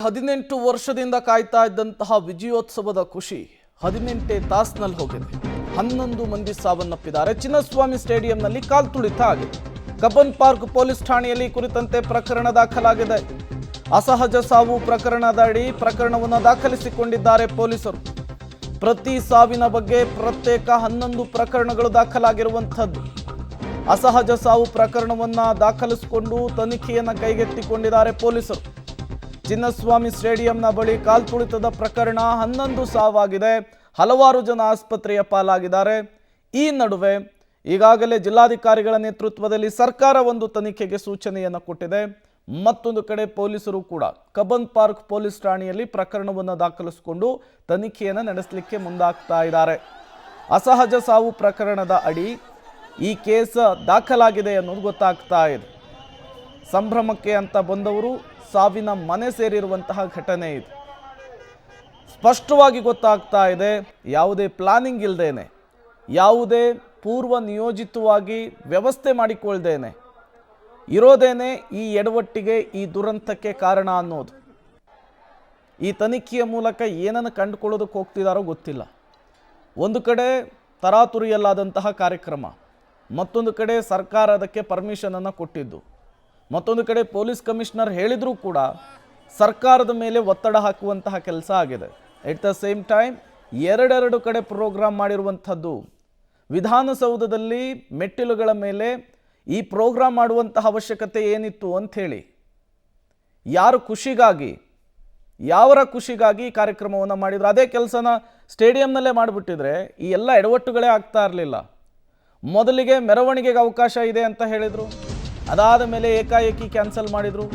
18 ವರ್ಷದಿಂದ ಕಾಯ್ತಾ ಇದ್ದಂತಹ ವಿಜಯೋತ್ಸವದ ಖುಷಿ 18 ತಾಸಿನಲ್ಲಿ ಹೋಗಿದೆ. 11 ಮಂದಿ ಸಾವನ್ನಪ್ಪಿದ್ದಾರೆ. ಚಿನ್ನಸ್ವಾಮಿ ಸ್ಟೇಡಿಯಂನಲ್ಲಿ ಕಾಲ್ತುಳಿತ ಆಗಿದೆ. ಕಬ್ಬನ್ ಪಾರ್ಕ್ ಪೊಲೀಸ್ ಠಾಣೆಯಲ್ಲಿ ಕುರಿತಂತೆ ಪ್ರಕರಣ ದಾಖಲಾಗಿದೆ. ಅಸಹಜ ಸಾವು ಪ್ರಕರಣದ ಅಡಿ ಪ್ರಕರಣವನ್ನು ದಾಖಲಿಸಿಕೊಂಡಿದ್ದಾರೆ ಪೊಲೀಸರು. ಪ್ರತಿ ಸಾವಿನ ಬಗ್ಗೆ ಪ್ರತ್ಯೇಕ 11 ಪ್ರಕರಣಗಳು ದಾಖಲಾಗಿರುವಂಥದ್ದು. ಅಸಹಜ ಸಾವು ಪ್ರಕರಣವನ್ನು ದಾಖಲಿಸಿಕೊಂಡು ತನಿಖೆಯನ್ನು ಕೈಗೆತ್ತಿಕೊಂಡಿದ್ದಾರೆ ಪೊಲೀಸರು. ಚಿನ್ನಸ್ವಾಮಿ ಸ್ಟೇಡಿಯಂನ ಬಳಿ ಕಾಲ್ತುಳಿತದ ಪ್ರಕರಣ 11 ಸಾವಾಗಿದೆ. ಹಲವಾರು ಜನ ಆಸ್ಪತ್ರೆಯ ಪಾಲಾಗಿದ್ದಾರೆ. ಈ ನಡುವೆ ಈಗಾಗಲೇ ಜಿಲ್ಲಾಧಿಕಾರಿಗಳ ನೇತೃತ್ವದಲ್ಲಿ ಸರ್ಕಾರ ಒಂದು ತನಿಖೆಗೆ ಸೂಚನೆಯನ್ನು ಕೊಟ್ಟಿದೆ. ಮತ್ತೊಂದು ಕಡೆ ಪೊಲೀಸರು ಕೂಡ ಕಬ್ಬನ್ ಪಾರ್ಕ್ ಪೊಲೀಸ್ ಠಾಣೆಯಲ್ಲಿ ಪ್ರಕರಣವನ್ನು ದಾಖಲಿಸಿಕೊಂಡು ತನಿಖೆಯನ್ನು ನಡೆಸಲಿಕ್ಕೆ ಮುಂದಾಗ್ತಾ ಇದ್ದಾರೆ. ಅಸಹಜ ಸಾವು ಪ್ರಕರಣದ ಅಡಿ ಈ ಕೇಸ್ ದಾಖಲಾಗಿದೆ ಅನ್ನೋದು ಗೊತ್ತಾಗ್ತಾ ಇದೆ. ಸಂಭ್ರಮಕ್ಕೆ ಅಂತ ಬಂದವರು ಸಾವಿನ ಮನೆ ಸೇರಿರುವಂತಹ ಘಟನೆ ಇದು. ಸ್ಪಷ್ಟವಾಗಿ ಗೊತ್ತಾಗ್ತಾ ಇದೆ, ಯಾವುದೇ ಪ್ಲಾನಿಂಗ್ ಇಲ್ಲದೇನೆ, ಯಾವುದೇ ಪೂರ್ವ ನಿಯೋಜಿತವಾಗಿ ವ್ಯವಸ್ಥೆ ಮಾಡಿಕೊಳ್ದೇನೆ ಇರೋದೇನೆ ಈ ಎಡವಟ್ಟಿಗೆ, ಈ ದುರಂತಕ್ಕೆ ಕಾರಣ ಅನ್ನೋದು. ಈ ತನಿಖೆಯ ಮೂಲಕ ಏನನ್ನು ಕಂಡುಕೊಳ್ಳೋದಕ್ಕೆ ಹೋಗ್ತಿದ್ದಾರೋ ಗೊತ್ತಿಲ್ಲ. ಒಂದು ಕಡೆ ತರಾತುರಿಯಲ್ಲಾದಂತಹ ಕಾರ್ಯಕ್ರಮ, ಮತ್ತೊಂದು ಕಡೆ ಸರ್ಕಾರ ಅದಕ್ಕೆ ಪರ್ಮಿಷನನ್ನು ಕೊಟ್ಟಿದ್ದು, ಮತ್ತೊಂದು ಕಡೆ ಪೊಲೀಸ್ ಕಮಿಷನರ್ ಹೇಳಿದರೂ ಕೂಡ ಸರ್ಕಾರದ ಮೇಲೆ ಒತ್ತಡ ಹಾಕುವಂತಹ ಕೆಲಸ ಆಗಿದೆ. ಎಟ್ ದ ಸೇಮ್ ಟೈಮ್ ಎರಡೆರಡು ಕಡೆ ಪ್ರೋಗ್ರಾಮ್ ಮಾಡಿರುವಂಥದ್ದು. ವಿಧಾನಸೌಧದಲ್ಲಿ ಮೆಟ್ಟಿಲುಗಳ ಮೇಲೆ ಈ ಪ್ರೋಗ್ರಾಮ್ ಮಾಡುವಂತಹ ಅವಶ್ಯಕತೆ ಏನಿತ್ತು ಅಂಥೇಳಿ, ಯಾರು ಖುಷಿಗಾಗಿ, ಯಾವರ ಖುಷಿಗಾಗಿ ಈ ಕಾರ್ಯಕ್ರಮವನ್ನು ಮಾಡಿದ್ರು, ಅದೇ ಕೆಲಸನ ಸ್ಟೇಡಿಯಂನಲ್ಲೇ ಮಾಡಿಬಿಟ್ಟಿದ್ರೆ ಈ ಎಲ್ಲ ಎಡವಟ್ಟುಗಳೇ ಆಗ್ತಾ ಇರಲಿಲ್ಲ. ಮೊದಲಿಗೆ ಮೆರವಣಿಗೆಗೆ ಅವಕಾಶ ಇದೆ ಅಂತ ಹೇಳಿದರು, ಅದಾದ ಮೇಲೆ ಏಕಾಏಕಿ ಕ್ಯಾನ್ಸಲ್ ಮಾಡಿದರು.